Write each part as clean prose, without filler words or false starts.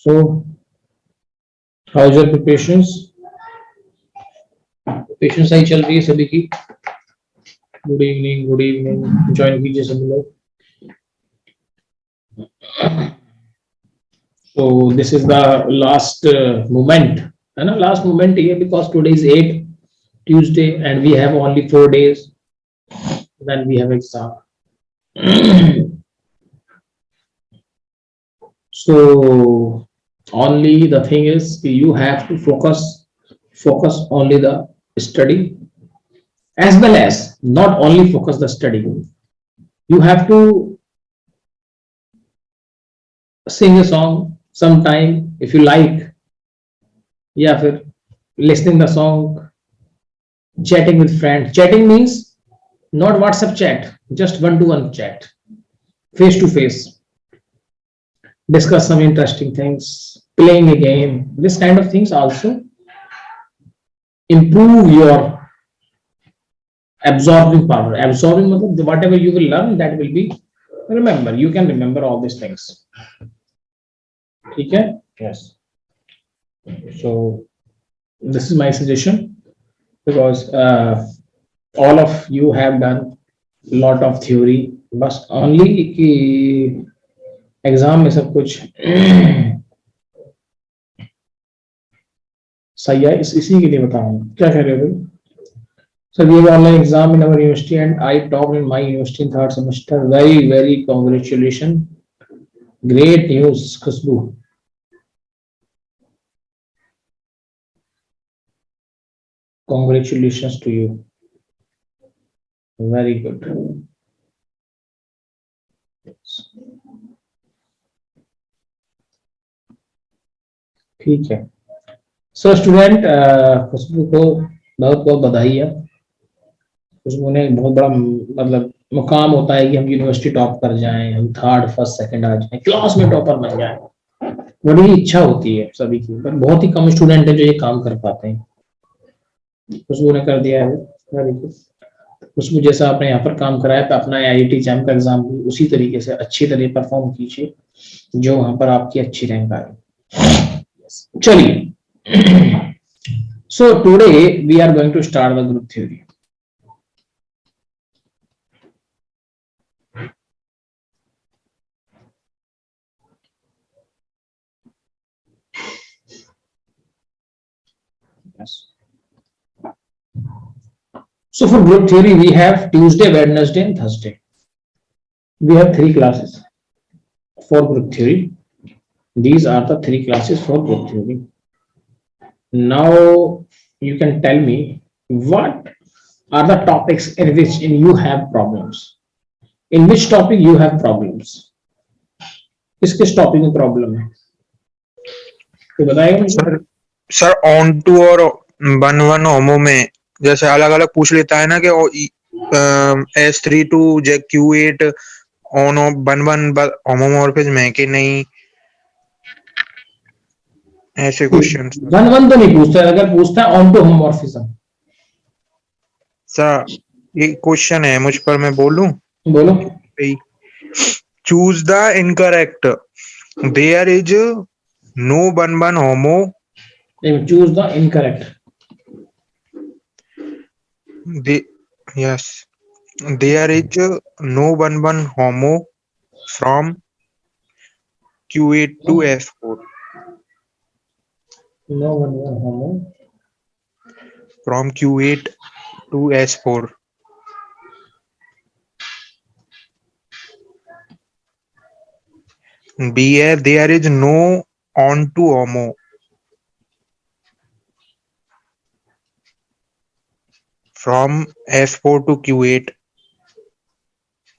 So, how's your preparations? Preparations सही चल रही है सभी की? Good evening, good evening. Join कीजिए सभी लोग. So this is the last moment, है ना? Last moment here because today is 8 Tuesday and we have only 4 days. Then we have exam. So only the thing is you have to focus only the study as well as not only focus the study. You have to sing a song sometime if you like. Yeah, फिर listening the song, chatting with friends. Chatting means not WhatsApp chat, just one-to-one chat, face to face. Discuss some interesting things, playing a game. This kind of things also improve your absorbing power. Absorbing matlab whatever you will learn that will be remember. You can remember all these things. Okay? Yes. So this is my suggestion because all of you have done lot of theory. बस only कि exam में सब कुछ सही है इसी के लिए बता रहा हूँ क्या कह रहे हो भाई सर ये online exam in our university and I top in my university in third semester very very congratulation great news Khushboo congratulations to you very good ठीक है सो स्टूडेंट खुशबू को बहुत बहुत बधाई है खुशबू ने बहुत बड़ा मतलब मुकाम होता है कि हम यूनिवर्सिटी टॉप कर जाएं हम थर्ड फर्स्ट सेकंड आ जाएं क्लास में टॉपर बन जाएं बड़ी इच्छा होती है सभी की पर बहुत ही कम स्टूडेंट है जो ये काम कर पाते हैं खुशबू ने कर दिया है वेरी गुड खुशबू जैसा आपने यहाँ पर काम कराया तो अपना आईआईटी जैम का एग्जाम भी उसी तरीके से अच्छी तरह परफॉर्म कीजिए जो वहां पर आपकी अच्छी रैंक आए चलिए so today we are going to start the group theory yes. So for group theory, we have Tuesday, Wednesday, and Thursday. We have 3 classes for group theory. These are the 3 classes for group theory. Now you can tell me what are the topics in which you have problems. In which topic you have problems? किस topic में problem है तो बताएगा मुझे sir sir on to और one one होमो में जैसे अलग अलग पूछ लेता है ना कि S3 to Q8 on one one homomorphism है कि नहीं ऐसे क्वेश्चन वन वन तो नहीं पूछता है अगर पूछता है ऑन टू होमोमॉर्फिज्म सर ये क्वेश्चन है मुझ पर मैं बोलूं बोलो choose the incorrect there is no one one homo choose the incorrect yes there is no one one homo from Q8 to S4 no one one homo from Q8 to S4 B है there is no on to homo from S4 to Q8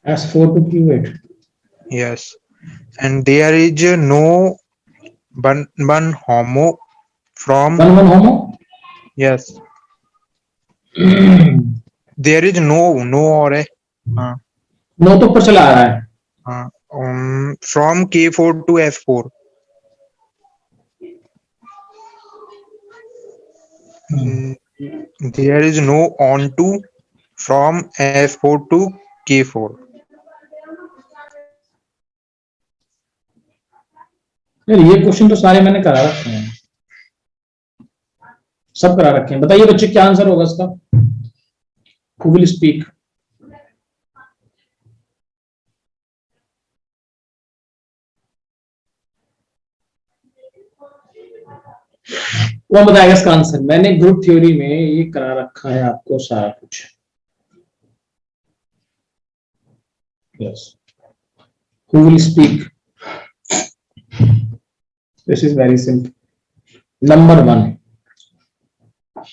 S4 to Q8 yes and there is no one homo from one one homo yes there is no और है हाँ no तो ऊपर चला आ रहा है हाँ from K4 to S4 there is no on to from S4 to K4 यार ये क्वेश्चन तो सारे मैंने करा रखे हैं, सब करा रखे हैं। बताइए बच्चे क्या आंसर होगा इसका? Who will speak? कौन बताएगा इसका आंसर? मैंने ग्रुप थ्योरी में ये करा रखा है आपको सारा कुछ। Yes, who will speak? This is very simple. Number 1,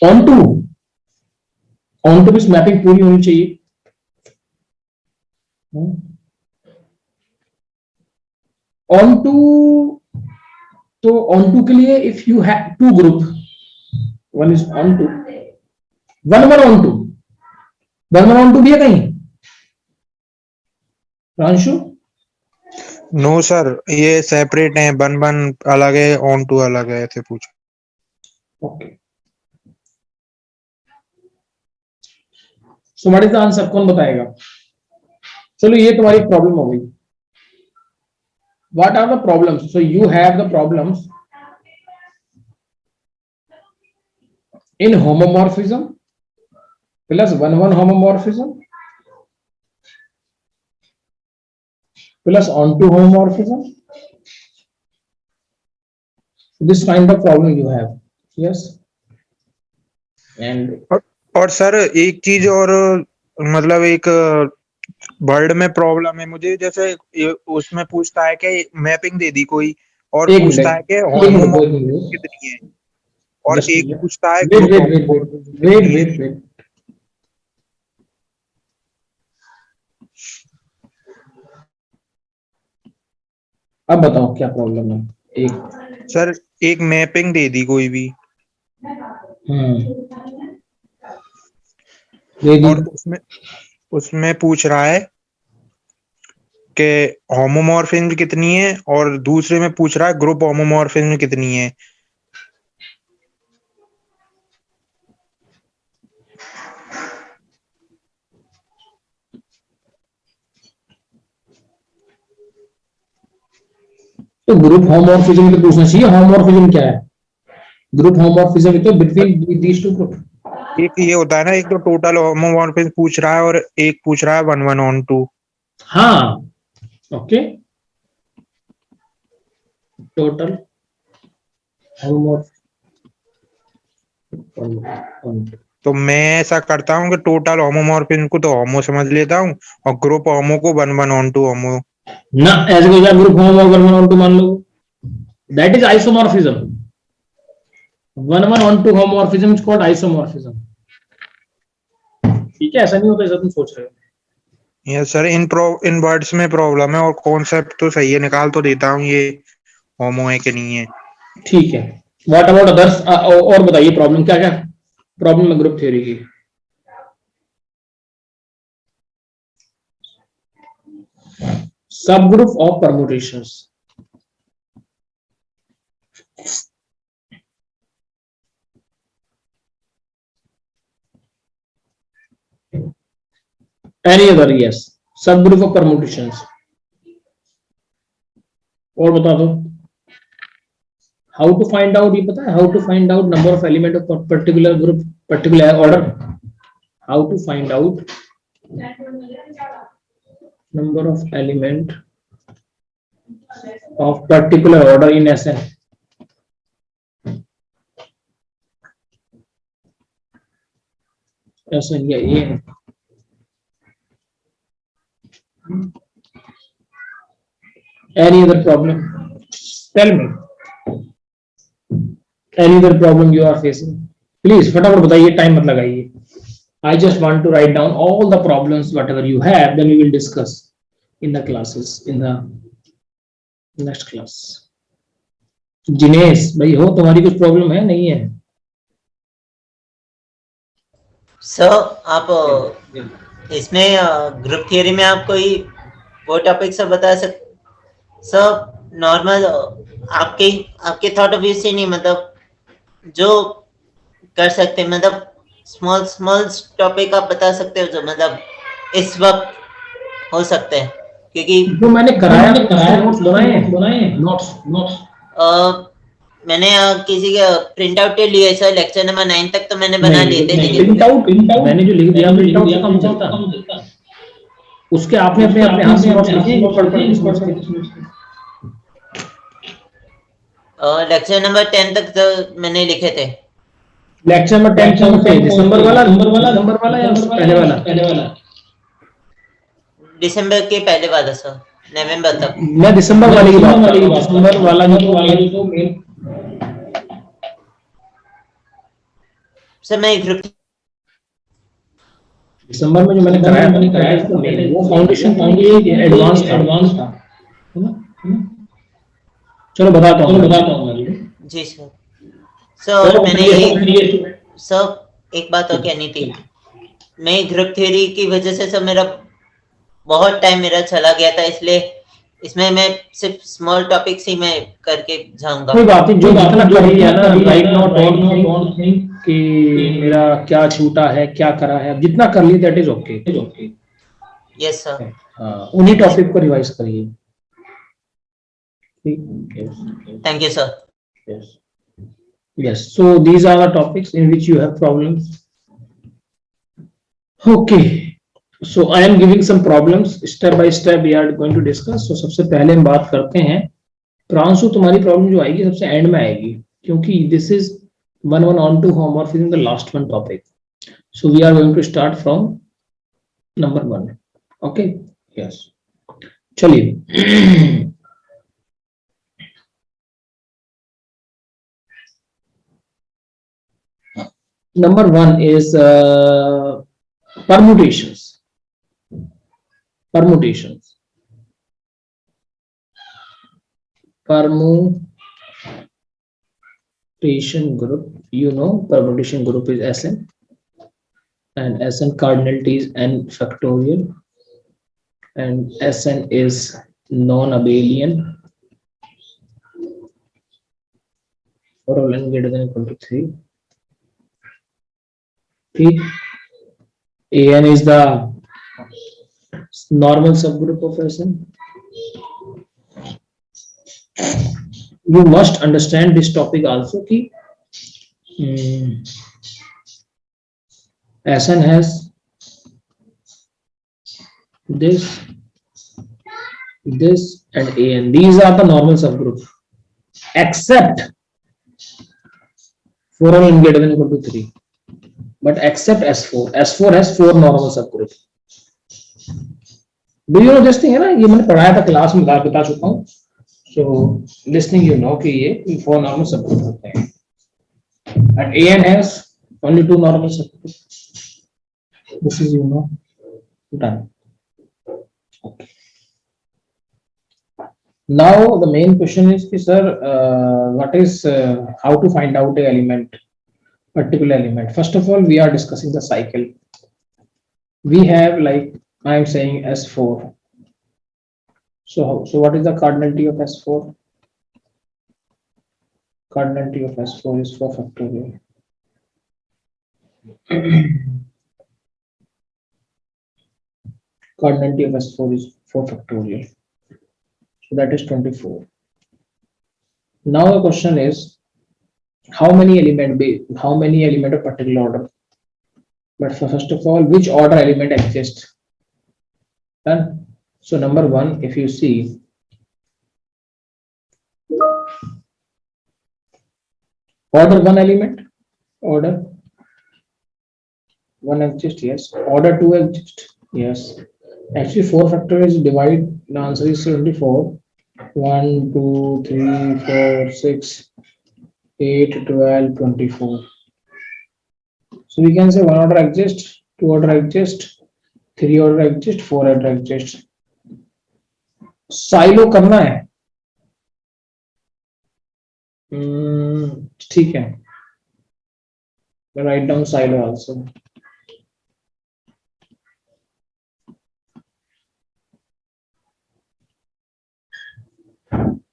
onto इस मैपिंग पूरी होनी चाहिए। ऑन टू, तो ऑन टू के लिए if you have to group, one is onto, one onto भी है कहीं प्रांशु? नो सर, ये सेपरेट है, 1-1 अलग है, ऑन टू अलग है, ऐसे पूछ। Okay, so what is the answer? कौन बताएगा? चलो ये तुम्हारी प्रॉब्लम हो गई। What are the problems? So you have the problems in homomorphism plus 1-1 homomorphism plus onto homomorphism. This kind of problem you have. Yes. And और sir एक चीज और, मतलब एक वर्ड में प्रॉब्लम है मुझे, जैसे उसमें पूछता है कि मैपिंग दे दी कोई, और एक पूछता है कि होमोमॉर्फिज्म कितनी है, और एक पूछता है weight group weight weight homomorphism weight कितनी है। वेट वेट, अब बताओ क्या प्रॉब्लम है? एक सर एक मैपिंग दे दी कोई भी, दे दी, और उसमें पूछ रहा है कि होमोमॉर्फिज्म कितनी है, और दूसरे में पूछ रहा है ग्रुप होमोमॉर्फिज्म कितनी है। तो ग्रुप होमोमॉर्फिज्म तो पूछना चाहिए। होमोमॉर्फिज्म क्या है? ग्रुप होमोमॉर्फिज्म तो बिटवीन दीस टू ग्रुप। एक ये होता है ना, एक तो टोटल होमोमॉर्फिज्म पूछ रहा है, और एक पूछ रहा है 1-1 ऑन टू। हाँ, ओके, टोटल होमोमॉर्फिज्म। तो मैं ऐसा करता हूँ कि टोटल होमोमॉर्फिज्म को तो होमो समझ लेता हूँ, और ग्रुप होमो को 1-1 ऑन टू होमो। ना ऐसे कोई ग्रुप होमो 1-1 on 2 मान लो, that is isomorphism. 1-1 on 2 homomorphism is called isomorphism। ठीक है, ऐसा नहीं होता जैसा तुम सोच रहे हो। यस सर, इन वर्ड्स में प्रॉब्लम है, और कॉन्सेप्ट तो सही है, निकाल तो देता हूँ ये होमो है कि नहीं है। ठीक है, व्हाट अबाउट अदर्स? और बताइए प्रॉब्लम क्या क्या प्रॉब्लम है ग्रुप थ्योरी की? सब group of permutations. Any other? Yes, सब ग्रुप ऑफ परमुटेशंस। और बता दो हाउ टू फाइंड आउट। ये पता है how to find out number of element of particular group, particular order? How to find out number of element of particular order in Sn? Sn ये है। Any other problem? Tell me. Any other problem you are facing? Please फटाफट बताइए, time मत लगाइए। I just want to write down all the problems whatever you have, then we will discuss in the classes in the next class. Jinesh भाई हो, तुम्हारी कुछ problem है नहीं है? सर आप इसमें ग्रुप थियरी में आप कोई वो टॉपिक सब बता सकते? सर नॉर्मल आपके थॉट ऑफ व्यू से नहीं, मतलब जो कर सकते हैं, मतलब स्मॉल टॉपिक आप बता सकते हो जो मतलब इस वक्त हो सकते हैं, क्योंकि जो मैंने कराया नोट्स बनाए नोट्स मैंने किसी का प्रिंट आउट लिए सर, लेक्चर नंबर 9 तक तो मैंने बना लिए थे, लेकिन प्रिंट आउट मैंने जो लिख दिया प्रिंट आउट कम चलता, उसके आपने अपने अपने हाथ से नोट्स लिखे हैं, पढ़ पढ़ के समझ के। लेक्चर नंबर 10 तक तो मैंने लिखे थे। लेक्चर नंबर 10 कौन से, दिसंबर वाला या उससे पहले वाला? दिसंबर के पहले वाला सर, नवंबर तक। मैं दिसंबर वाले की बात कर रहा हूँ, दिसंबर वाला जो मेन सर मैं ग्रुप दिसंबर में जो मैंने कराया था वो फाउंडेशन था, ये एडवांस था, है ना? चलो बताता हूँ जी सर। सर मैंने सर एक बात और कहनी थी, मैं ग्रुप थ्योरी की वजह से सर मेरा बहुत टाइम मेरा चला गया था, इसलिए इसमें मैं सिर्फ स्मॉल टॉपिक्स ही मैं करके जाऊंगा। कोई बात नहीं, जो जितना कर लिया ना, राइट नाउ डोंट थिंक कि मेरा क्या छूटा है, क्या करा है, जितना कर लिया that is okay. Yes sir. हाँ, उन्हीं टॉपिक को रिवाइज करिए। Thank you sir. Yes, so these are the topics in which you have problems. Okay, so I am giving some problems step by step we are going to discuss. So सबसे पहले हम बात करते हैं, प्रांशु तुम्हारी problem जो आएगी सबसे एंड में आएगी, क्योंकि this is one on to homomorphism, the last one topic. So we are going to start from number 1. Okay, yes, चलिए। Number 1 is permutations. Permutation group, you know, permutation group is Sn, and Sn cardinality is n factorial, and Sn is non-abelian for all n greater than equal to 3. An is the normal subgroup of Sn. You must understand this topic also कि Sn has this and An. These are the normal subgroup, except for all n greater than equal to 3. But except S4. S4 has 4 normal subgroups. Do you know this thing है ना, ये मैंने पढ़ाया था class में, बता चुका हूँ। So this thing you know कि ये 4 normal subgroups होते हैं, and An has only 2 normal subgroups. This is, you know, done. Okay. Now the main question is कि sir, what is how to find out a element, particular element. First of all, we are discussing the cycle. We have, like I am saying, S4. So what is the cardinality of S4? Cardinality of S4 is 4 factorial. Cardinality of S4 is 4 factorial. So that is 24. Now the question is, how many element of particular order? But first of all, which order element exists? Done. So number 1, if you see, order 1 element, order 1 exists, yes. Order 2 exists, yes. Actually 4 factorial is divide, the answer is 74. 1, 2, 3, 4, 6, 8, 12, 24. So we can say 1 order exists, 2 order exists, 3 order exists, 4 order exists. Silo करना है, ठीक है, write down silo also.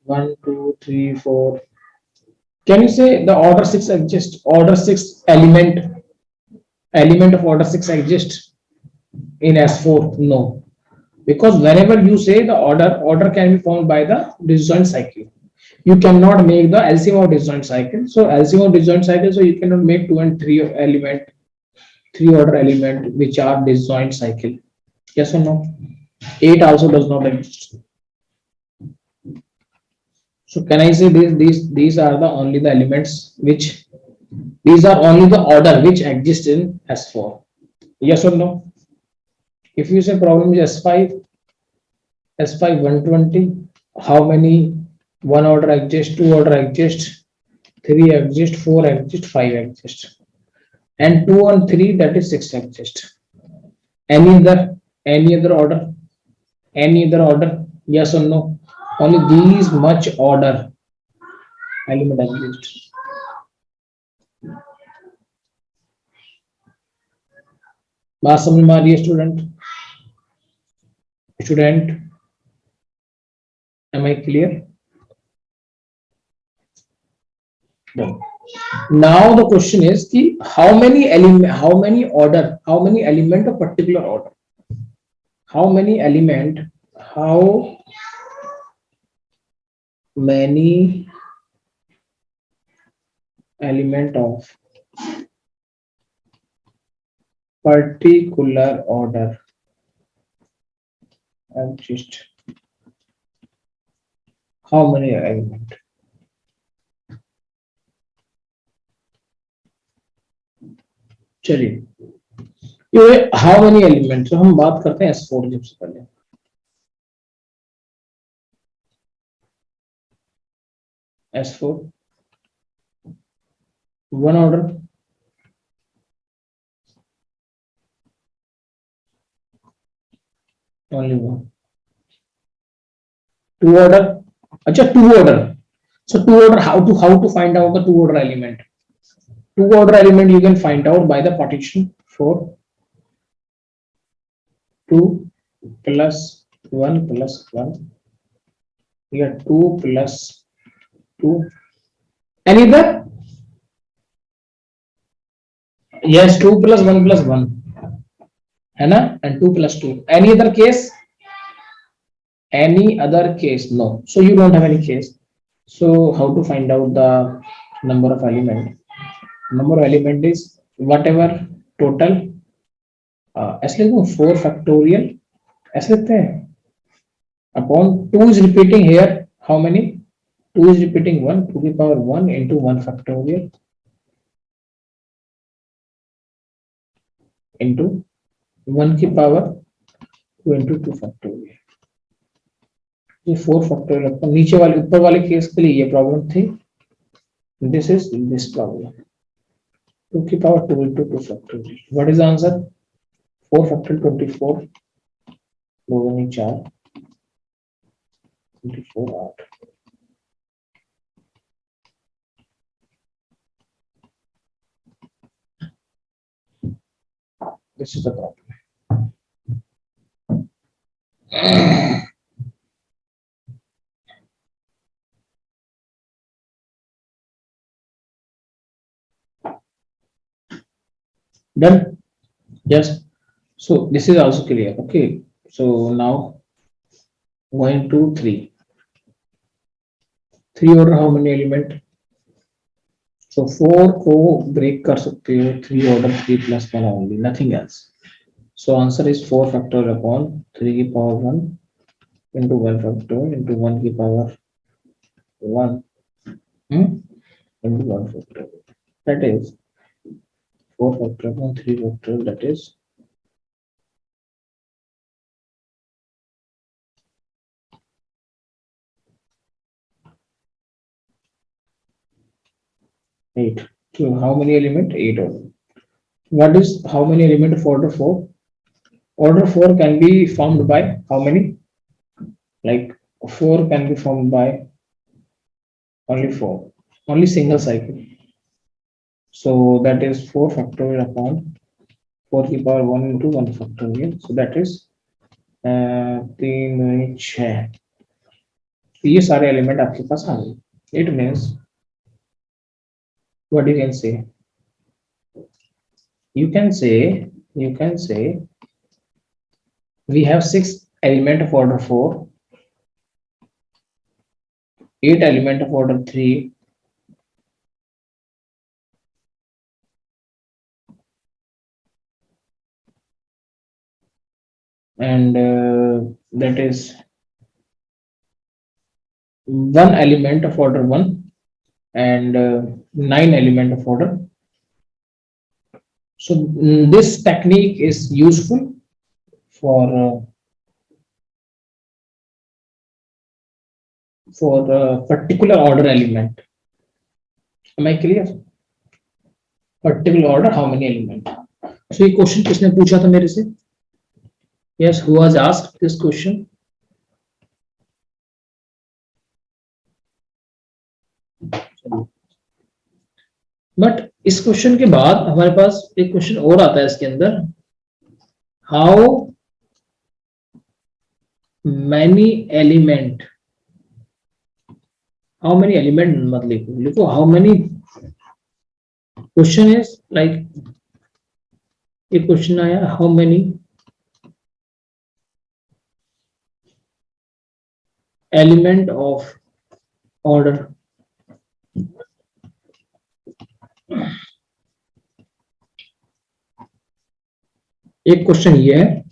One, two, three, four. Can you say the order 6 exists? Order 6 element of order 6 exists in S4? No, because whenever you say the order can be formed by the disjoint cycle. You cannot make the LCM of disjoint cycle. So LCM of disjoint cycle, so you cannot make 2 and 3 element, 3 order element which are disjoint cycle. Yes or no? 8 also does not exist. So can I say these are the only the elements which, these are only the order which exist in S4. Yes or no? If you say problem is S5, S5 120, how many one order exist, two order exist, three exist, four exist, five exist, and two and three, that is six exist. Any other order, any other order? Yes or no? Only these much order element exist. बात समझ में आ रही है student? Am I clear? No. Now the question is ki how many element, how many order, how many element of particular order, how many element, how many element of particular order exist? How many element? चलिए ये how many element, तो हम बात करते हैं S4 सबसे पहले. S4 one order, only one. Two order, अच्छा two order. So two order, how to find out the two order element? Two order element you can find out by the partition for 2 plus 1 plus 1. Here 2 plus 2. Any other? Yes, 2 plus 1 plus 1. है ना? And 2 plus 2. Any other case? Any other case? No. So you don't have any case. So how to find out the number of element? Number of element is whatever total. ऐसे लिखो 4 factorial. ऐसे लिखते हैं. Upon 2 is repeating here. How many? 2 is repeating 1 to the power 1 into 1 factorial into 1 की power 2 into 2 factorial. ये 4 factorial अपन नीचे वाले ऊपर वाले केस के लिए ये प्रॉब्लम थी. This is this problem. 2 की power 2 into 2 factorial. What is the answer? 4 factorial 24. 2 गुनी 4 24 8. This is the problem. Done? Yes. So this is also clear. Okay. So now going to 3. 3 order how many element? So 4 को break कर सकते हो 3 order 3 plus 1 only, nothing else. So answer is 4 factorial upon 3 की power 1 into 1 factorial into 1 की power 1 into 1 factorial. That is 4 factorial upon 3 factorial, that is 8. So how many element? 8 order. What is how many element of order 4? Order 4 can be formed by how many? Like 4 can be formed by only 4, only single cycle. So that is 4 factorial upon 4 की power 1 into 1 factorial. So that is 3 6. ये सारे element आपके पास आ गए. It means what you can say? You can say we have 6 element of order 4 8 element of order 3 and that is 1 element of order 1 and 9 element of order. So this technique is useful for a particular order element. Am I clear? Particular order, how many element? So ये question किसने पूछा था मेरे से? Yes, who has asked this question? But इस question के बाद हमारे पास एक क्वेश्चन और आता है इसके अंदर, how many element, how many element मत लिखो, लिखो how many. Question is like, एक क्वेश्चन आया how many element of order. एक क्वेश्चन ये है,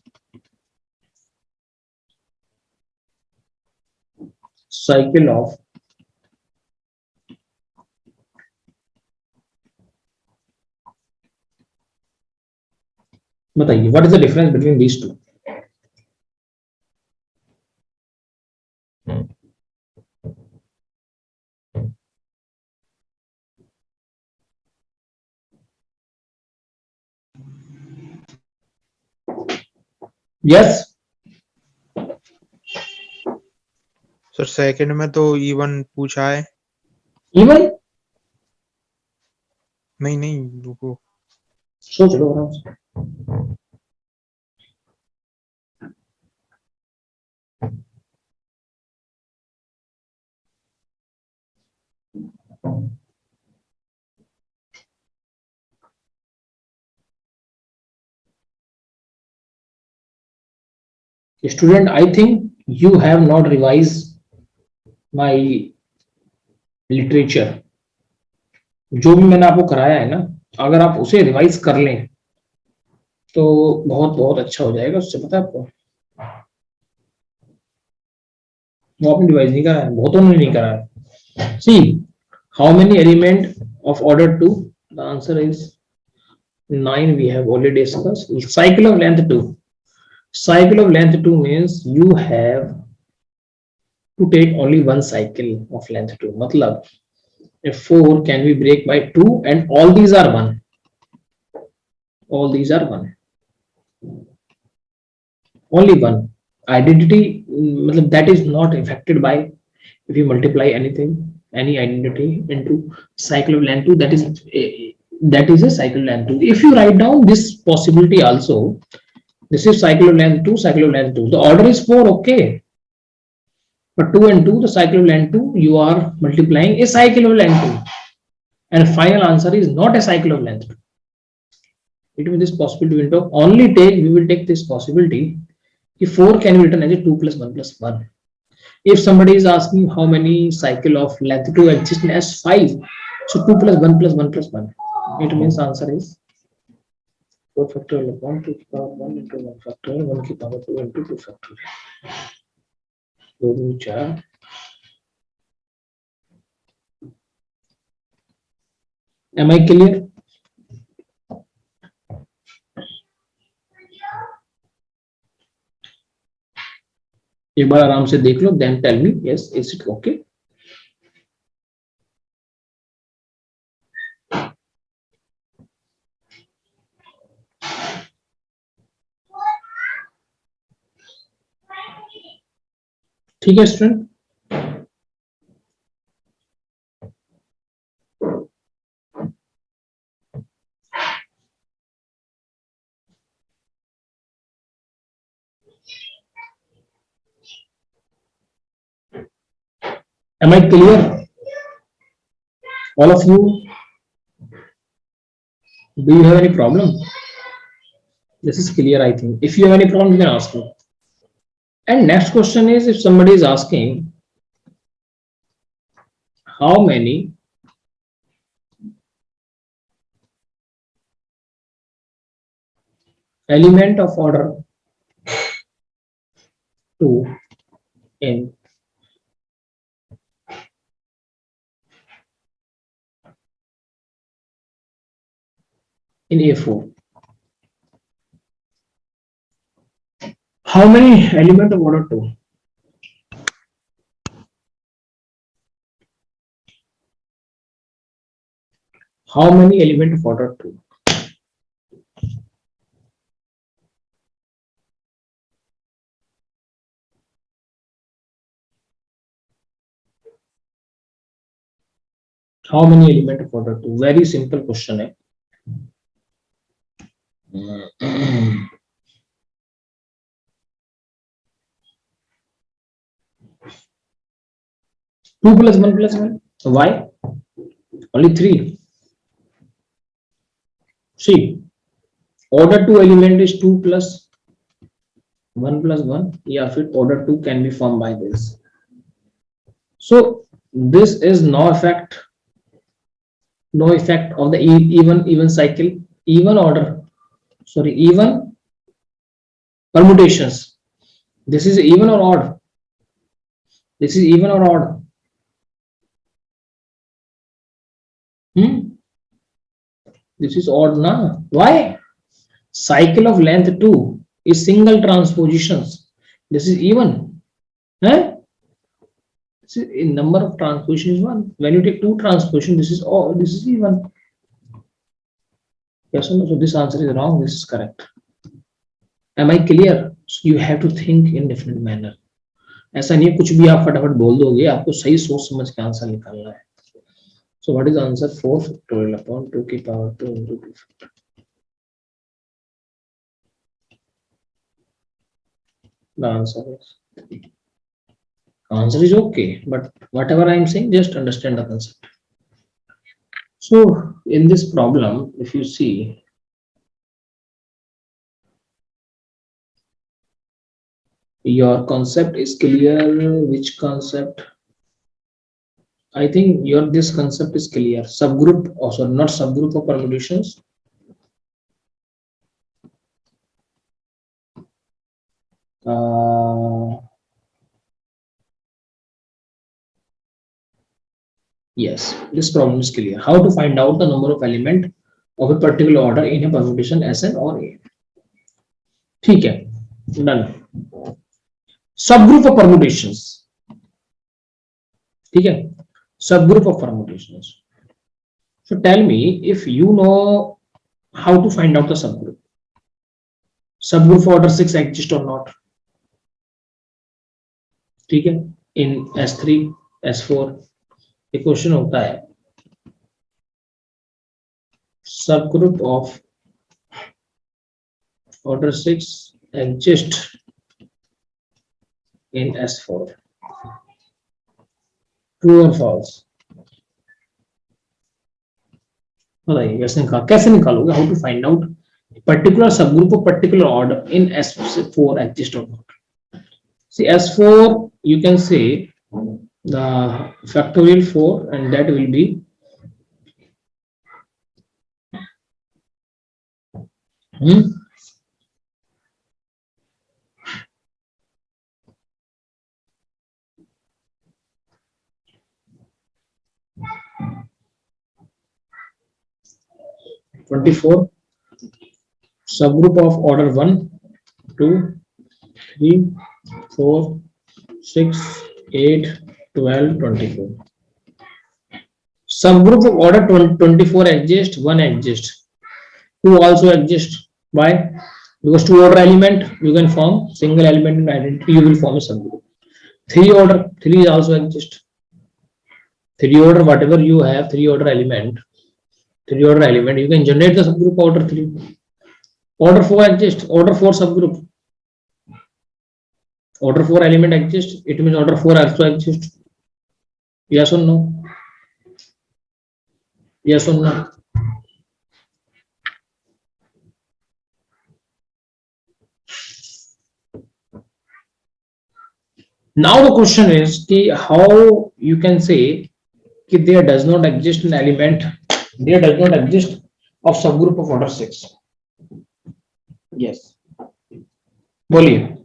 साइकिल ऑफ बताइए what is the difference between these two. Yes sir second में तो इवन पूछा है. इवन नहीं रुको. सोच लो आराम से. Student, I think you have not revised my literature. जो भी मैंने आपको कराया है ना, अगर आप उसे रिवाइज कर लें तो बहुत बहुत अच्छा हो जाएगा. उससे पता है आपको, वो आपने रिवाइज नहीं करा है, बहुतों ने नहीं करा है. See how many element of order 2, the answer is 9. we have already discussed. Cycle of length 2. Cycle of length 2 means you have to take only one cycle of length 2. मतलब if 4 can be break by 2 and all these are 1. All these are 1. Only one. Identity मतलब that is not affected by if you multiply anything, any identity into cycle of length 2, that is a cycle of length 2. If you write down this possibility also, this is cycle of length 2, cycle of length 2. The order is 4, okay. But 2 and 2, the cycle of length 2, you are multiplying a cycle of length 2. And final answer is not a cycle of length 2. It means this possibility will only take, we will take this possibility if 4 can be written as a 2 plus 1 plus 1. If somebody is asking how many cycle of length 2 exist as 5, so 2 plus 1 plus 1 plus 1. It means answer is 4 factorial upon 2 to the power 1 into 1 factorial 1 to the power 2 into 2 factorial. 2 2 4. Am I clear? एक बार आराम से देख लो, then tell me, yes, is it okay? ठीक है student. Am I clear? All of you? Do you have any problem? This is clear, I think. If you have any problem, you can ask me. And next question is, if somebody is asking how many element of order 2 in A4. How many element of order 2? How many element of order 2? How many element of order 2? Very simple question है. 2 plus 1 plus 1. Why? Only 3. See, order 2 element is 2 plus 1 plus 1. या फिर order 2 can be formed by this. So this is no effect of the even cycle, even order, sorry, even permutations. This is even or odd? This is even or odd? This is odd, na? Why? Cycle of length 2 is single transpositions. This is even. Eh? In number of transpositions is 1. When you take 2 transpositions, this is all. This is even. Yes or no? So this answer is wrong. This is correct. Am I clear? So you have to think in different manner. ऐसा नहीं कुछ भी आप फटाफट बोल दोगे, आपको सही सोच समझ के आंसर निकालना है. So what is the answer? 4 factorial upon 2 की power 2 into 2 factorial. The answer is okay, but whatever I am saying, just understand the concept. So in this problem, if you see, your concept is clear. Which concept? I think this concept is clear. Subgroup, also not subgroup of permutations. Yes, this problem is clear. How to find out the number of element of a particular order in a permutation Sn or A. ठीक है, done. Subgroup of permutations. ठीक है, subgroup of permutations. So tell me if you know how to find out the subgroup. Subgroup order 6 exist or not? ठीक है, in S3, S4 एक question होता है subgroup of order 6 exist in S4. True or false? बताइए कैसे निकालोगे? How to find out particular subgroup of particular order in S4 exist or not? See, S4 you can say the factorial 4 and that will be (24) subgroup of order 1, 2, 3, 4, 6, 8, 12, 24. Subgroup of order 24 exists, 1 exists, 2 also exists. Why? Because 2 order element you can form single element in identity, you will form a subgroup. 3 order, 3 also exists. 3 order, whatever you have, 3 order element, you can generate the subgroup order 3. Order 4 exists, order 4 subgroup. Order 4 element exists, it means order 4 also exists. Yes or no? Yes or no? Now the question is how you can say कि there does not exist an element, there does not exist of subgroup of order 6. Yes, बोलिए।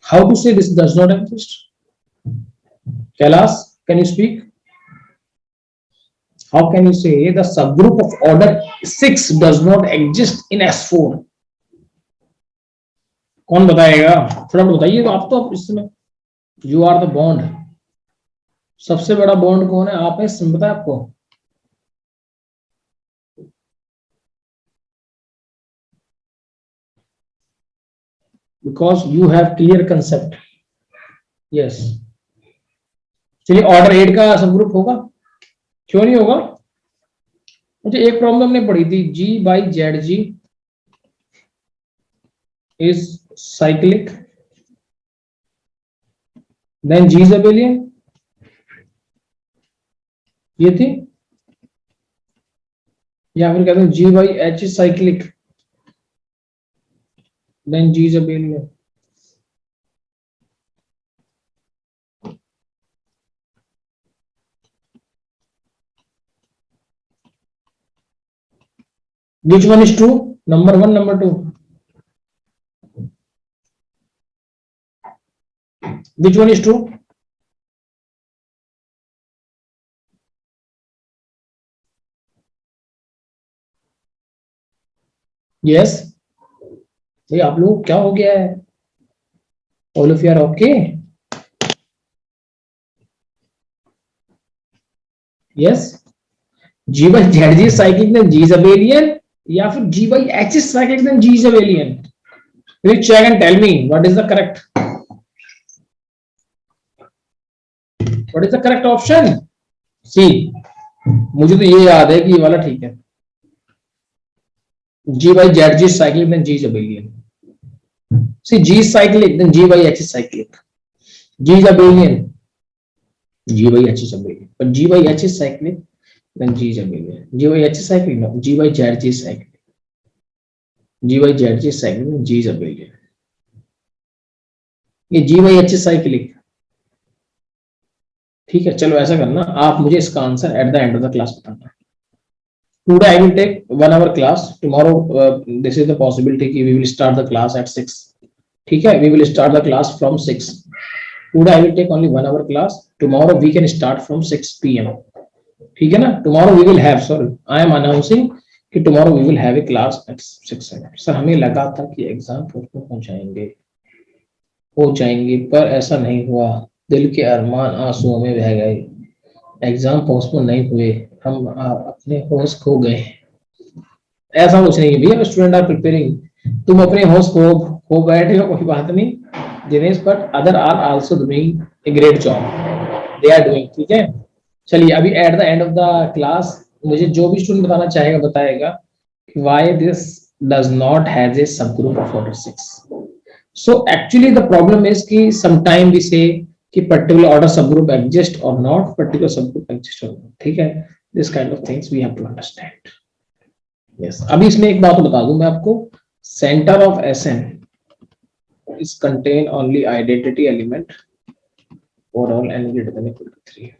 How to say this does not exist? Kailash, can you speak? How can you say the subgroup of order 6 does not exist in S4? कौन बताएगा? थोड़ा बताइए। तो आप तो इसमें you are the bond, सबसे बड़ा बॉन्ड कौन है? आप है, पता है आपको? Because you have clear concept. Yes. चलिए, ऑर्डर 8 का सबग्रुप होगा? क्यों नहीं होगा? मुझे एक प्रॉब्लम ने पढ़ी थी, G by ZG is cyclic, then G is abelian, ये थी, या फिर कहते हैं G by H is cyclic, then G is abelian. Which one is true? Number 1, number 2? Which one is true? Yes. भाई आप लोग क्या हो गया है? All of you are okay? Yes. G by ZG is cyclic, then G is abelian, या फिर G by H is cyclic, then G is abelian? Please check and tell me what is the correct. What is the correct option? C. मुझे तो ये याद है कि ये वाला ठीक है। G by ZG is cyclic, then G is abelian. See, G is cyclic, then G by H is cyclic. G is abelian, G by H is abelian. But G by H is cyclic, then G is abelian. G by H is cyclic, no. G by ZG is cyclic. G by ZG is cyclic, then G is abelian. ये G by H is cyclic. ठीक है, चलो ऐसा करना, आप मुझे इसका answer eight the end of the class बताना। Today I will take 1 hour class. Tomorrow this is the possibility कि we will start the class at 6. ठीक है, we will start the class from 6. Today I will take only 1 hour class. Tomorrow we can start from 6 PM. ठीक है ना? Tomorrow we will have, sorry, I am announcing कि tomorrow we will have a class at 6 AM. Sir हमें लगा था कि exam postpone हो जाएंगे, पर ऐसा नहीं हुआ। दिल के अरमान आंसुओं में बह गए। एग्जाम पोस्टपोन नहीं हुए, हम अपने होश खो गए। ऐसा कुछ नहीं है भैया, स्टूडेंट आर प्रिपेयरिंग। तुम अपने होश खो बैठे हो, कोई बात नहीं Dinesh, but other are also doing a great job, they are doing. ठीक है, चलिए अभी at the end of the class मुझे जो भी स्टूडेंट बताना चाहेगा बताएगा why this does not has a subgroup of order 6. So actually the problem is कि समटाइम वी से कि पर्टिकुलर ऑर्डर सबग्रुप एग्जिस्ट और नॉट, पर्टिकुलर सबग्रुप एग्जिस्ट और नॉट। ठीक है, this kind of things we have to understand. Yes, अभी इसमें एक बात बता दूं मैं आपको, centre of SN is contain only identity element और all n greater than equal to 3.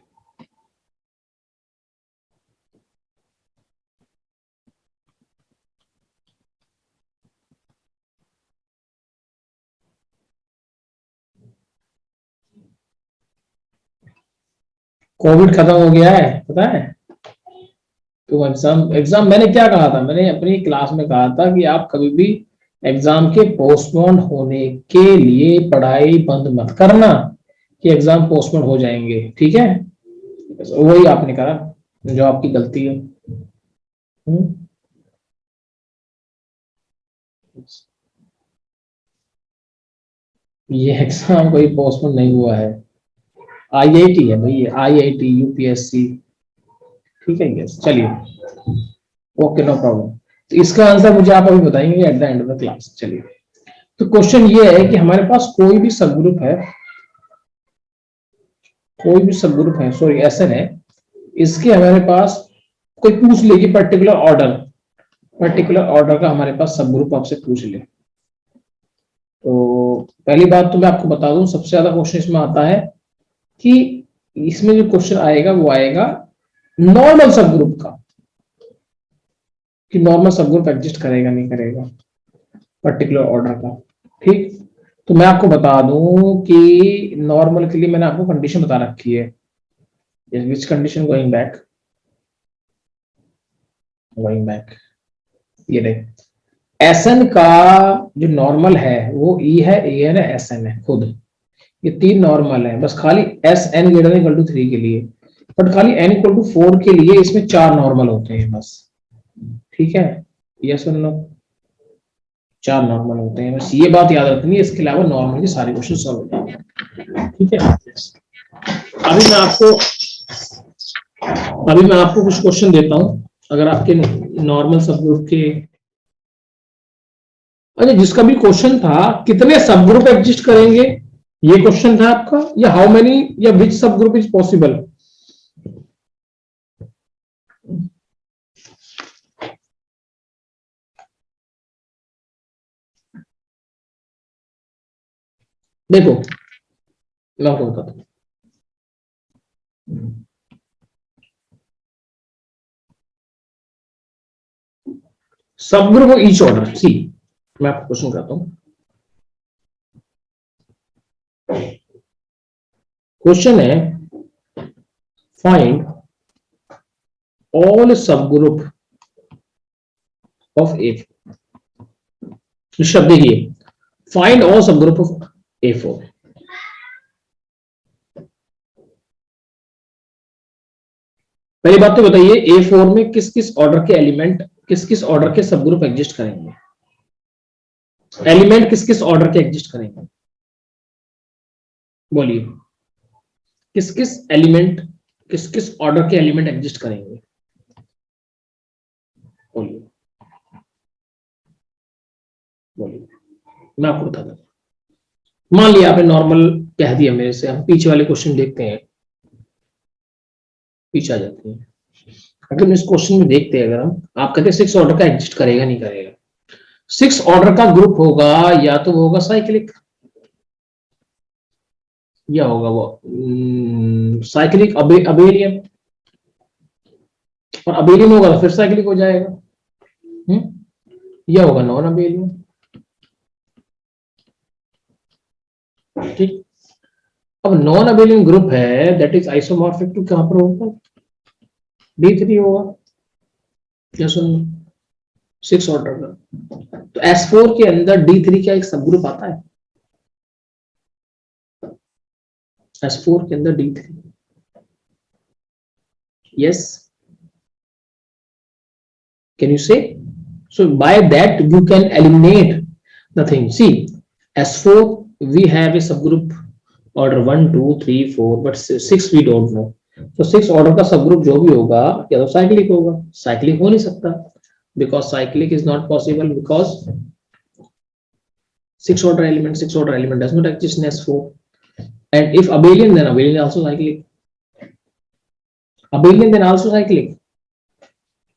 Covid खत्म हो गया है, पता है? तो एग्जाम मैंने क्या कहा था, मैंने अपनी क्लास में कहा था कि आप कभी भी एग्जाम के पोस्टपोन होने के लिए पढ़ाई बंद मत करना कि एग्जाम पोस्टपोन हो जाएंगे। ठीक है, वही आपने करा जो आपकी गलती है। ये एग्जाम कोई पोस्टपोन नहीं हुआ है, IIT है भाई, IIT UPSC। ठीक है, यस, चलिए ओके, नो प्रॉब्लम। तो इसका आंसर मुझे आप अभी बताएंगे eight the end of the class. चलिए, तो क्वेश्चन ये है कि हमारे पास कोई भी सबग्रुप है कोई भी सब ग्रुप है, सॉरी एसएन है, इसके हमारे पास कोई पूछ ले कि पर्टिकुलर ऑर्डर का हमारे पास सब ग्रुप आपसे पूछ ले, तो पहली बात तो मैं आपको बता दूं, सबसे ज्यादा क्वेश्चन इसमें आता है कि इसमें जो क्वेश्चन आएगा वो आएगा नॉर्मल सब ग्रुप का, कि नॉर्मल सब ग्रुप एग्जिस्ट करेगा नहीं करेगा पर्टिकुलर ऑर्डर का। ठीक, तो मैं आपको बता दूं कि नॉर्मल के लिए मैंने आपको कंडीशन बता रखी है। विच कंडीशन, गोइंग बैक, ये देख, एसएन का जो नॉर्मल है वो ई है, ए है, एसएन है खुद, ये तीन नॉर्मल है, बस खाली S N greater equal to 3 के लिए, बट खाली एन इक्वल टू 4 के लिए इसमें 4 नॉर्मल होते हैं बस। ठीक है, ये सुन लो, 4 नॉर्मल होते हैं बस, ये बात याद रखनी है, इसके अलावा नॉर्मल के सारे क्वेश्चन सॉल्व हो जाएंगे। ठीक है, अभी मैं आपको कुछ क्वेश्चन देता हूं, अगर आपके नॉर्मल सब ग्रुप के, अच्छा जिसका भी क्वेश्चन था कितने सब ग्रुप एग्जिस्ट करेंगे, ये क्वेश्चन था आपका, या हाउ मेनी या विच सब ग्रुप इज पॉसिबल। देखो मैं आपको बताता हूं, सब ग्रुप ईच ऑर्डर, सी मैं आपको क्वेश्चन करता हूं, क्वेश्चन है फाइंड ऑल सब ग्रुप ऑफ ए, शब्द देखिए, फाइंड ऑल सब ग्रुप ऑफ A4। पहली बात तो बताइए A4 में किस किस ऑर्डर के एलिमेंट, किस किस ऑर्डर के सब ग्रुप एग्जिस्ट करेंगे, एलिमेंट किस किस ऑर्डर के एग्जिस्ट करेंगे, बोलिए किस किस एलिमेंट, किस किस ऑर्डर के एलिमेंट एग्जिस्ट करेंगे, बोलिए बोलिए, मैं आपको बता दूं, मान लिया आपने नॉर्मल कह दिया मेरे से, हम पीछे वाले क्वेश्चन देखते हैं, पीछे आ जाते हैं, अगर इस क्वेश्चन में देखते हैं, अगर हम, आप कहते हैं 6 ऑर्डर का एग्जिस्ट करेगा नहीं करेगा, 6 ऑर्डर का ग्रुप होगा, या तो वो होगा साइक्लिक, या होगा वो साइक्लिक अबेलियन, और अबेलियन होगा तो फिर साइक्लिक हो जाएगा, या होगा नॉन अबेलियन। ठीक, अब नॉन अबेलियन ग्रुप है, दैट इज आइसोमॉर्फिक टू, कहां पर होगा, D3 होगा, क्या सुन, 6 ऑर्डर का, तो S4 के अंदर D3 का एक सब ग्रुप आता है, S4 के अंदर D3, yes, can you say, so by that you can eliminate the thing, see S4 we have a subgroup order 1 2 3 4, but 6 we don't know, तो 6 ऑर्डर का सब ग्रुप जो भी होगा या तो साइक्लिक होगा, साइक्लिक हो नहीं सकता, because cyclic is not possible, because 6 order element does not exist in S4, and if abelian, then abelian also cyclic, abelian then also cyclic,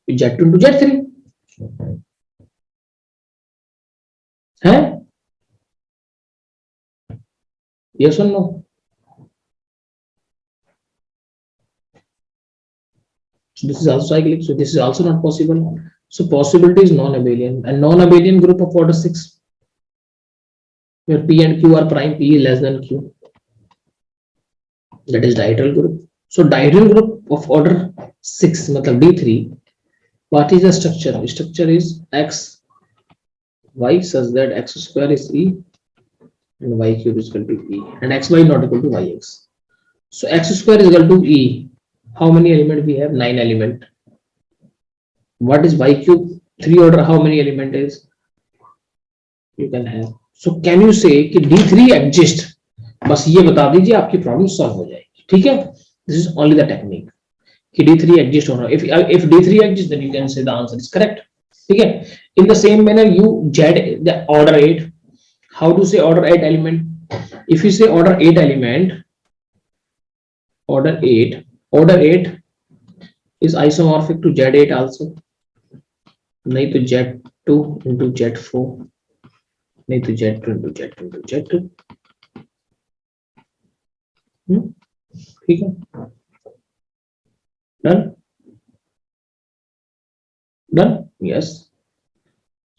Z2 into Z3 है, yes or no, so this is also cyclic, so this is also not possible, so possibility is non-abelian, and non-abelian group of order 6 where P and Q are prime, P is less than Q, that is dihedral group, so dihedral group of order 6 मतलब D3, what is the structure is x y such that x square is E and y cube is equal to E, and x y not equal to yx, so x square is equal to E, how many element we have, 9 element, what is y cube, 3 order, how many element is, you can have, so can you say कि D3 exist, बस ये बता दीजिए आपकी problem solve हो जाएगी। ठीक है, this is only the technique कि D3 exist or not, if D3 exists then you can say the answer is correct। ठीक है, in the same manner you get the order 8, how to say order 8 element, if you say order 8 element, order 8. Order 8 is isomorphic to Z8 also. नहीं तो Z2 into Z4, नहीं तो Z2 into Z2 into Z2. ठीक है, done done, yes.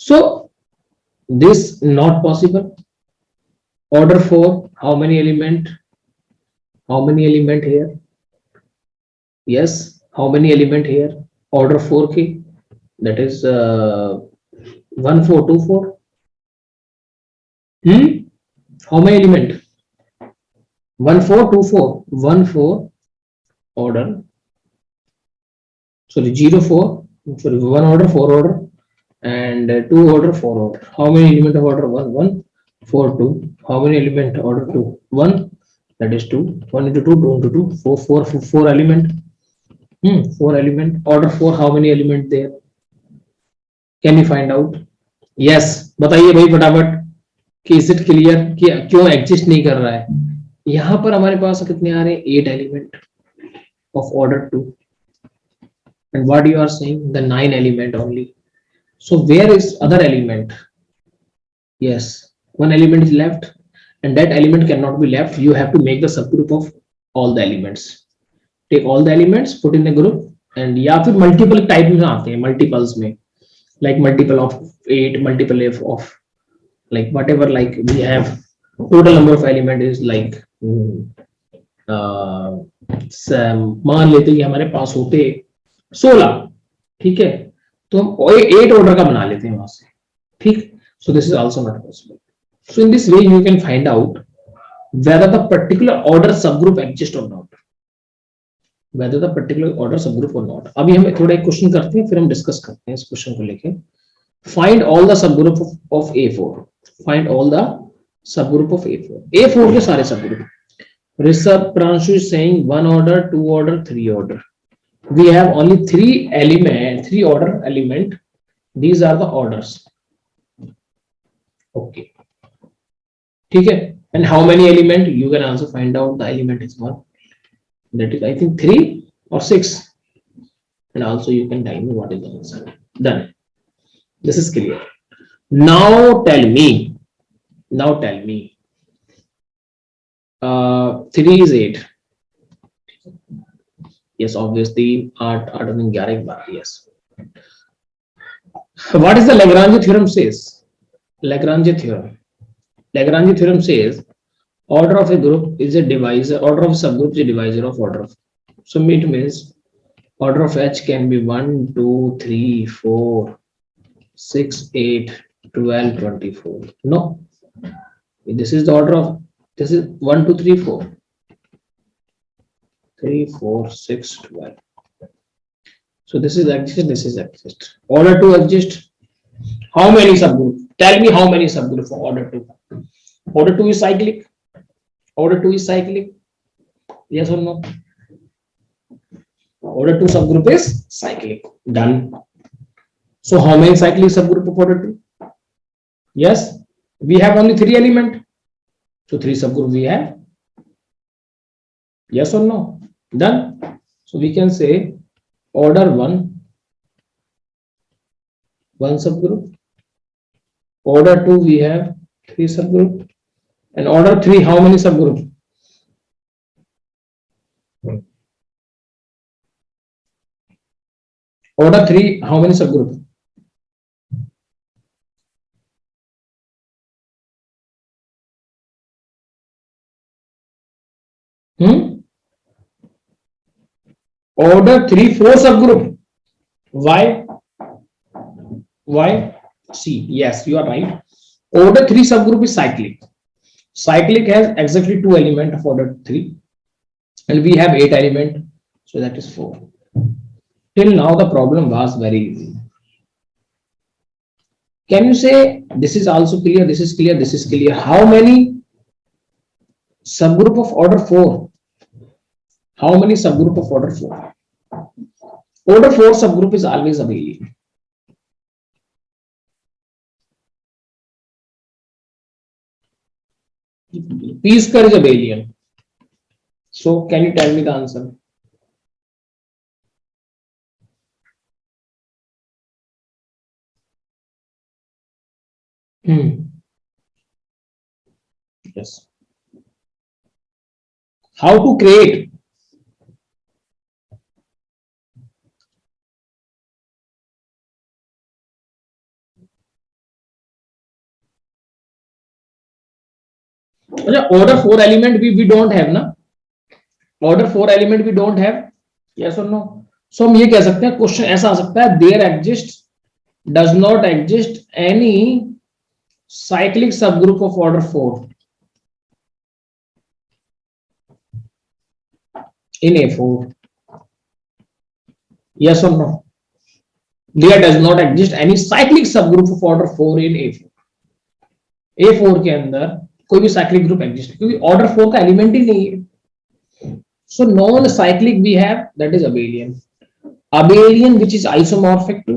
So this not possible. Order 4, how many element? How many element here? Yes, how many element here? Order 4 की, that is 1 4 2 4. How many element? 1 4 2 4. 1 4 order, sorry 0 4, sorry 1 order 4 order and 2 order 4 order. How many element of order 1 1 4 2? How many element order 2? 1, that is 2. 1 into 2, 2 into 2, 4 element. 4 element. Order 4, how many element there? Can you find out? Yes, बताइए भाई फटाफट कि is it clear कि क्यों exist नहीं कर रहा है. यहां पर हमारे पास कितने आ रहे हैं? 8 element of order 2 and what you are saying, the 9 element only. So where is other element? Yes, one element is left and that element cannot be left. You have to make the subgroup of all the elements. Take all the elements, put in a group, and या फिर multiple type में आते हैं, multiples में, like multiple of 8, multiple of like whatever, like we have total number of element is like मान लेते कि हमारे पास होते 16, ठीक है, तो हम 8 ऑर्डर का बना लेते हैं वहां से, ठीक. So this is also not possible. So in this way you can find out whether the particular order subgroup exists or not, whether the particular order subgroup or not. अभी हम थोड़ा एक क्वेश्चन करते हैं, फिर हम डिस्कस करते हैं इस क्वेश्चन को लेके. Find all the subgroup of A4. Find all the subgroup of A4. A4 के सारे subgroup. Rishabh Pranshu is saying 1 order, 2 order, 3 order. We have only 3 element, 3 order element. These are the orders. Okay, ठीक है. And how many element? You can also find out the element is 1. That is I think 3 or 6. And also you can tell me what is the answer. Done. This is clear. Now tell me. Now tell me. 3 is 8. Yes, obviously 8 में 11 एक बार. Yes. What is the Lagrange theorem says? Lagrange theorem. Lagrange theorem says order of a group is a divisor, order of a subgroup is a divisor of order of. So it means order of H can be 1 2 3 4 6 8 12 24. No, this is the order of, this is 1 2 3 4 3 4 6 12. So this is exist, this is exist. Order 2 exist. How many subgroup? Tell me how many subgroup for order 2. Order 2 is cyclic. Order 2 is cyclic. Yes or no? Order 2 subgroup is cyclic. Done. So how many cyclic subgroup of order 2? Yes, we have only 3 element. So 3 subgroup we have. Yes or no? Done. So we can say order 1 subgroup. Order 2 we have 3 subgroup. And order 3 how many subgroup? Order 3 how many subgroup? Order 3 4 subgroup. Why? See, yes, you are right. Order 3 subgroup is cyclic. Cyclic has exactly 2 element of order 3 and we have 8 element, so that is 4. Till now the problem was very easy. Can you say this is also clear, this is clear, this is clear? How many subgroup of order 4? How many subgroup of order 4? Order 4 subgroup is always abelian. P square is abelian. So can you tell me the answer? Yes. How to create? Order 4 element we don't have ना, order 4 element we don't have, yes or no? So हम ये कह सकते हैं, question ऐसा आ सकता है, there exists does not exist any cyclic subgroup of order 4 in A4, yes or no? There does not exist any cyclic subgroup of order 4 in A4. A4 के अंदर कोई भी साइक्लिक ग्रुप एग्जिस्ट, क्योंकि order 4 का element ही नहीं है. So non cyclic we have, that is abelian. Abelian which is isomorphic to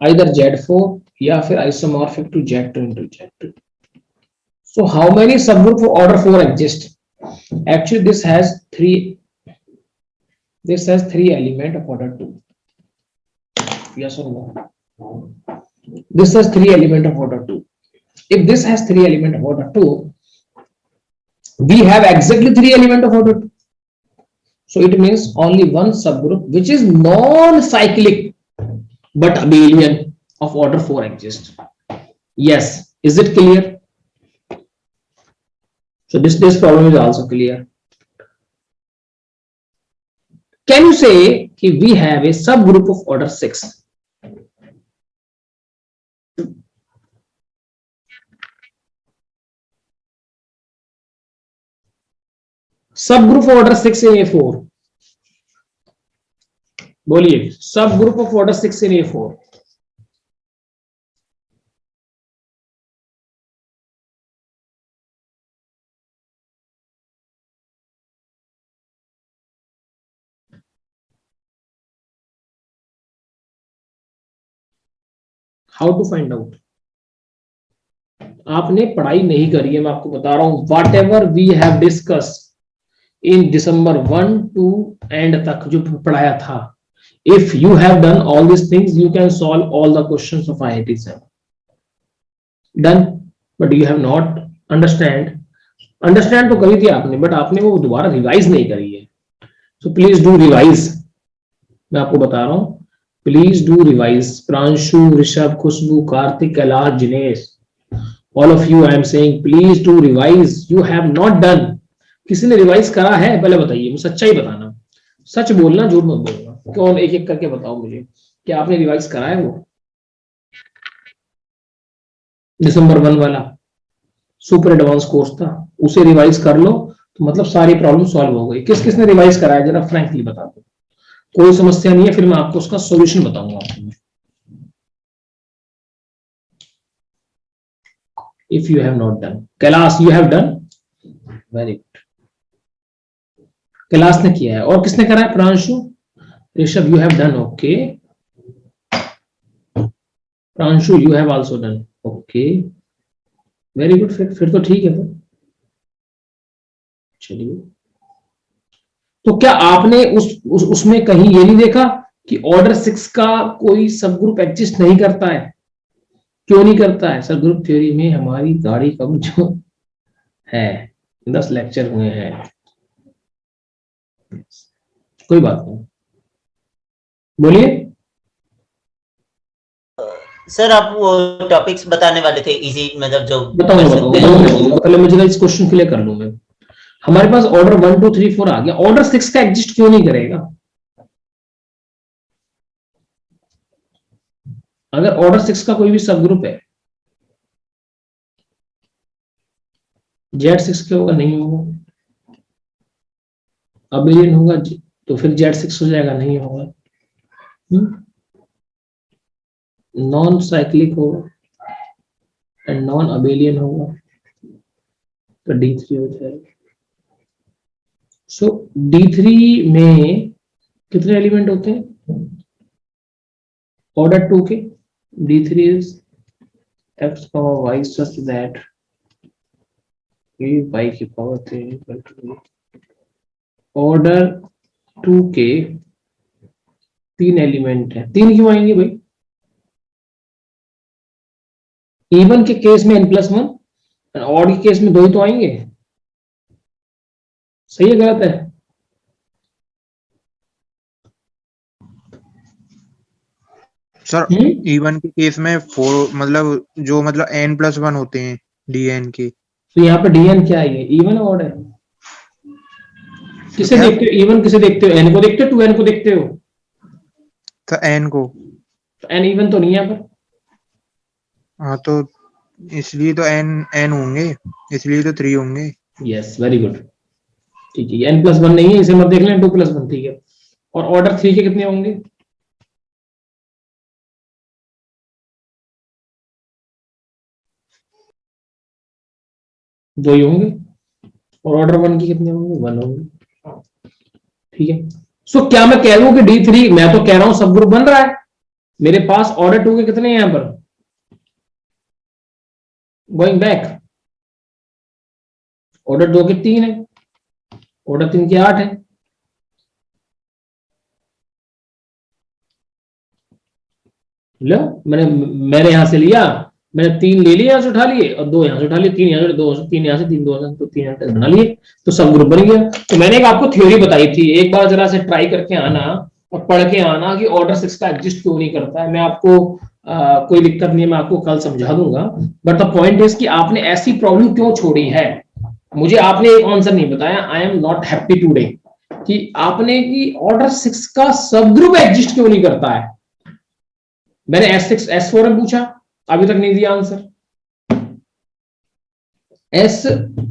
either Z4 या फिर isomorphic to Z2 into Z2. So how many subgroup of order 4 exist? Actually this has three element of order 2. Yes or no? This has 3 element of order 2. If this has 3 element of order 2, we have exactly 3 element of order 2. So it means only one subgroup which is non-cyclic but abelian of order 4 exists. Yes, is it clear? So this problem is also clear. Can you say that we have a subgroup of order 6? Subgroup of order 6 in A4. बोलिए, subgroup of order 6 in A4. How to find out? आपने पढ़ाई नहीं करी है, मैं आपको बता रहा हूं. Whatever we have discuss in December 1 to end तक जो पढ़ाया था, if you have done all these things you can solve all the questions of IIT 7 done, but you have not understand तो करी थी आपने, बट आपने वो दोबारा रिवाइज नहीं करी है. so please do revise. मैं आपको बता रहा हूं, please do revise. Pranshu, Rishabh, Khushboo, Kartik, Kailash, Jinesh, all of you I am saying please do revise. You have not done. किसी ने रिवाइज करा है? पहले बताइए, मुझे सच्चाई बताना, सच बोलना, झूठ मत बोलना. कौन, एक एक करके बताओ मुझे, क्या आपने रिवाइज करा है? वो दिसंबर 1 वाला सुपर एडवांस कोर्स था, उसे रिवाइज कर लो तो मतलब सारी प्रॉब्लम सॉल्व हो गई. किस किस ने रिवाइज करा है जरा फ्रैंकली बता दो. कोई समस्या नहीं है, फिर मैं आपको उसका सॉल्यूशन बताऊंगा आपको. If you have not done. Kailash, you have done, very good. Kailash ने किया है. और किसने करा है? Pranshu, Rishabh, you have done, okay. Pranshu, you have also done, okay, very good. फिर तो ठीक है. फिर चलिए, तो क्या आपने उसमें कहीं ये नहीं देखा कि ऑर्डर 6 का कोई सबग्रुप एग्जिस्ट नहीं करता है? क्यों नहीं करता है? सबग्रुप थ्योरी में हमारी गाड़ी कम जो है, 10 लेक्चर हुए हैं, कोई बात नहीं. बोलिए सर, आप वो टॉपिक्स बताने वाले थे इजी, मतलब जो बताऊंगा. पहले मुझे इस क्वेश्चन क्लियर कर लूं मैं. हमारे पास ऑर्डर 1 2 3 4 आ गया, ऑर्डर 6 का एग्जिस्ट क्यों नहीं करेगा? अगर ऑर्डर 6 का कोई भी सबग्रुप है, Z6 के होगा? नहीं होगा. अबेलियन होगा तो फिर Z6 हो जाएगा? नहीं होगा. नॉन साइक्लिक होगा एंड नॉन अबेलियन होगा तो D3 हो जाएगा. सो D3 में कितने एलिमेंट होते हैं ऑर्डर 2 के? D3 is x, y such that y की पावर 3 equal to ऑर्डर 2 के 3 एलिमेंट है, 3 क्यों आएंगे भाई? इवन के केस में n+1, ऑड के केस में 2 ही तो आएंगे। सही है गलत है? सर इवन के केस में 4 मतलब जो मतलब n+1 होते हैं dn के, तो यहाँ पे dn क्या है? इवन ऑड है? किसे क्या? देखते हो? इवन किसे देखते हो? n को देखते हो 2n को देखते हो? तो n को। तो n इवन तो नहीं है यहाँ पर। हाँ तो इसलिए तो n होंगे, इसलिए तो 3 होंगे। यस वेरी गुड, ठीक है। n+1 नहीं है, इसे मत देख लें, 2+1 ठीक है। और ऑर्डर 3 के कितने होंगे? 2 ही होंगे। और ऑर्डर 1 के कितने होंगे? 1 होंगे, ठीक है। सो क्या मैं कह रहा हूं कि D3, मैं तो कह रहा हूं सब ग्रुप बन रहा है मेरे पास। ऑर्डर 2 के कितने हैं यहां पर? गोइंग बैक, ऑर्डर 2 के 3 है, ऑर्डर 3 के 8 है। लो, मैंने यहां से लिया, मैंने 3 ले लिए, यहां से उठा लिए, और 2 यहां से उठा लिए, 3 यहां से, 2 3 यहां से, 3 2 यहां से, तो 3 यहां से बना लिए, तो सब ग्रुप बन गया। तो मैंने एक आपको थ्योरी बताई थी, एक बार जरा से ट्राई करके आना और पढ़ के आना कि ऑर्डर 6 का एग्जिस्ट क्यों नहीं करता है। मैं आपको कोई दिक्कत नहीं है, मैं आपको कल समझा दूंगा। बट द पॉइंट इज कि आपने ऐसी प्रॉब्लम क्यों छोड़ी है। मुझे आपने एक आंसर नहीं बताया। I am not happy today कि आपने कि ऑर्डर 6 का सब ग्रुप एग्जिस्ट क्यों नहीं करता है। मैंने S6 S4 में पूछा, अभी तक नहीं दिया आंसर। S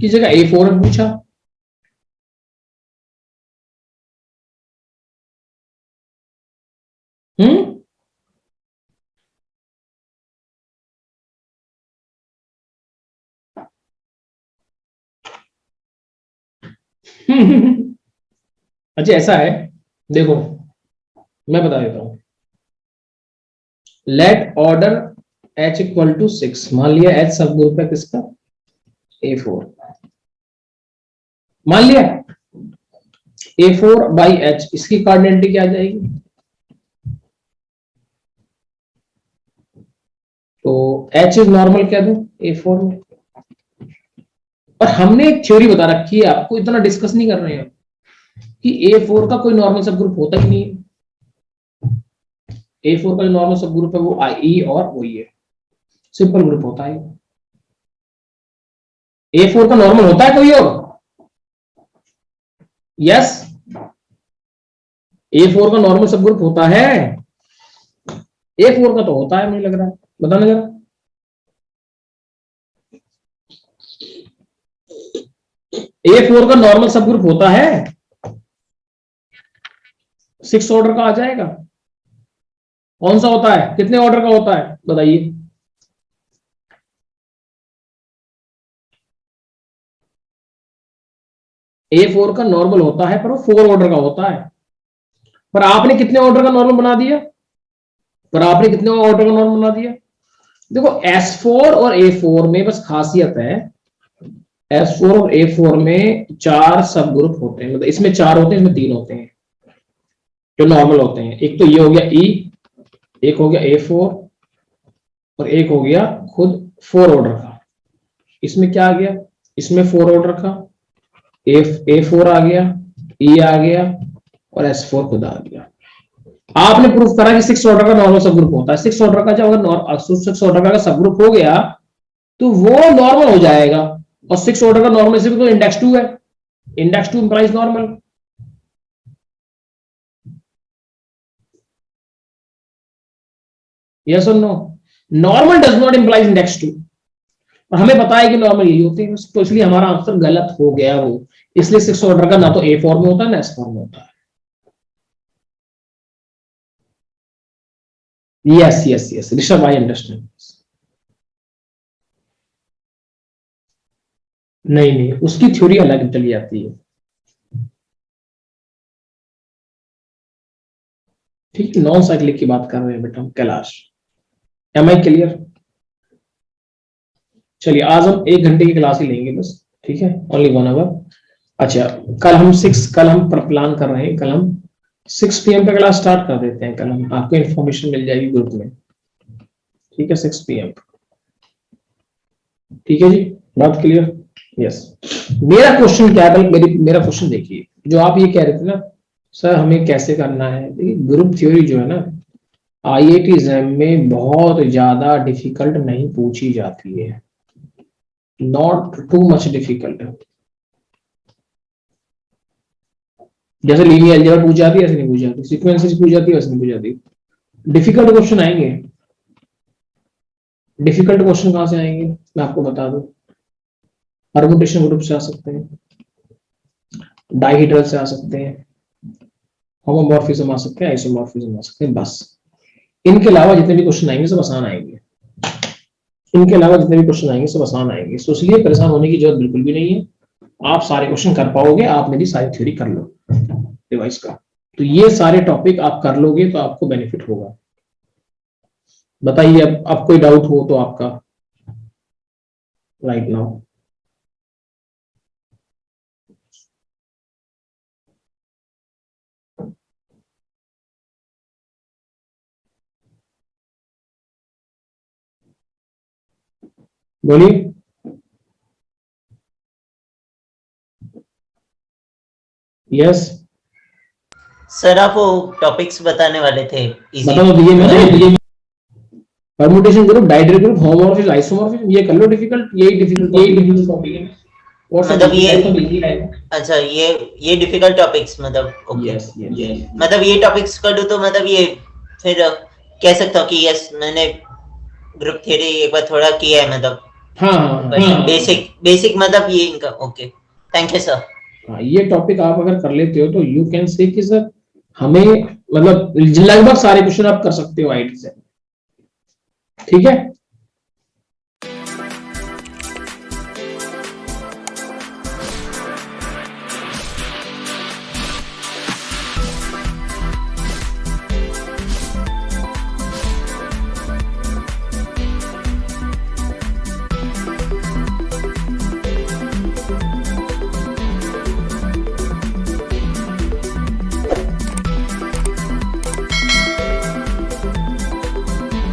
की जगह A4 में पूछा, अच्छा ऐसा है, देखो मैं बता देता हूं। Let order H equal to 6, मान लिया H सब ग्रुप है किसका? A4। मान लिया A4 बाई H, इसकी कार्डिनेलिटी क्या आ जाएगी? तो H इज नॉर्मल कह दो A4 में। और हमने एक थ्योरी बता रखी है आपको, इतना डिस्कस नहीं कर रहे हैं कि A4 का कोई नॉर्मल सब ग्रुप होता ही नहीं है। A4 का जो नॉर्मल सब ग्रुप है वो I और वही है, सिंपल ग्रुप होता है। A4 का नॉर्मल होता है कोई और? यस, A4 का नॉर्मल सब ग्रुप होता है। A4 का तो होता है, मुझे लग रहा है, बताना जरा। A4 का नॉर्मल सब ग्रुप होता है, 6 ऑर्डर का आ जाएगा। कौन सा होता है? कितने ऑर्डर का होता है बताइए? A4 का नॉर्मल होता है पर वो 4 ऑर्डर का होता है। पर आपने कितने ऑर्डर का नॉर्मल बना दिया? देखो S4 और A4 में बस खासियत है, S4 और A4 में 4 सब ग्रुप होते हैं, मतलब इसमें 4 होते हैं, इसमें 3 होते हैं जो नॉर्मल होते हैं। एक तो ये हो गया E, एक हो गया A4 और एक हो गया खुद 4 ऑर्डर का। इसमें क्या आ गया? इसमें 4 ऑर्डर का A4 आ गया, E आ गया और S4 खुद आ गया। आपने प्रूफ करा कि 6 ऑर्डर का नॉर्मल सब ग्रुप होता है। 6 ऑर्डर का जब अगर 6 ऑर्डर का सब ग्रुप हो गया तो वो नॉर्मल हो जाएगा। और 6 ऑर्डर का नॉर्मल से भी तो इंडेक्स 2 है, इंडेक्स 2 इंप्लाइज नॉर्मल। यस और no? Normal does not implies index 2, और हमें पता है कि नॉर्मल यही होते हैं, तो इसलिए हमारा आंसर गलत हो गया वो। इसलिए 6 ऑर्डर का ना तो A4 में होता है ना S4 में होता है। Yes yes yes Rishabh, I understand. नहीं नहीं, उसकी थ्योरी अलग चली जाती है। ठीक है, नॉन साइक्लिक की बात कर रहे हैं बेटा हम, कैलाश। M I clear? चलिए आज हम 1 घंटे की क्लास ही लेंगे बस, ठीक है, ओनली 1 आवर। अच्छा, कल हम प्लान कर रहे हैं, कल हम 6 PM पे क्लास स्टार्ट कर देते हैं। कल हम आपको इन्फॉर्मेशन मिल जाएगी ग्रुप में, ठीक है, 6 PM। ठीक है जी, बात क्लियर? यस। मेरा क्वेश्चन क्या है, मेरा क्वेश्चन देखिए, जो आप ये कह रहे थे ना सर हमें कैसे करना है, देखिए ग्रुप थ्योरी जो है ना IIT एग्जाम में बहुत ज्यादा डिफिकल्ट नहीं पूछी जाती है, नॉट टू मच डिफिकल्ट। जैसे लीनियर अलजेब्रा पूछ जाती है ऐसे नहीं पूछ जाती, सीक्वेंसेस पूछ जाती है वैसे नहीं पूछ जाती। डिफिकल्ट क्वेश्चन आएंगे, डिफिकल्ट क्वेश्चन कहां से आएंगे मैं आपको बता दूं, परमुटेशन ग्रुप से आ सकते हैं, डाइहेड्रल से आ सकते हैं, होमोमॉर्फिज्म आ सकते हैं, आइसोमॉर्फिज्म आ सकते हैं, बस। इनके अलावा जितने भी क्वेश्चन आएंगे सब आसान आएंगे, इनके अलावा जितने भी क्वेश्चन आएंगे सब आसान आएंगे, तो इसलिए परेशान होने की जरूरत बिल्कुल भी नहीं है। आप सारे क्वेश्चन कर पाओगे, आप मेरी सारी थ्योरी कर लो डिवाइस का, तो ये सारे टॉपिक आप कर लोगे तो आपको बेनिफिट होगा। बताइए अब कोई डाउट हो तो आपका राइट नाउ। बोलिए। यस सर आप वो टॉपिक्स बताने वाले थे easy। बताओ, दिए मैंने, permutation group, dihedral group, homomorphism, isomorphism, ये कर लो डिफिकल्ट, यही डिफिकल्ट टॉपिक है। और सब मतलब ये तो इजी है। अच्छा, ये डिफिकल्ट टॉपिक्स, मतलब ओके। यस यस, मतलब ये टॉपिक्स कर दूं तो मतलब ये फिर कह सकता हूँ कि यस मैंने ग्रुप थ्योरी एक बार थोड़ा किया है, मतलब हाँ बेसिक मतलब ये इनका ओके। Thank you sir. हाँ, ये टॉपिक आप अगर कर लेते हो तो यू कैन से कि सर हमें मतलब लगभग सारे क्वेश्चन आप कर सकते हो IIT से, ठीक है।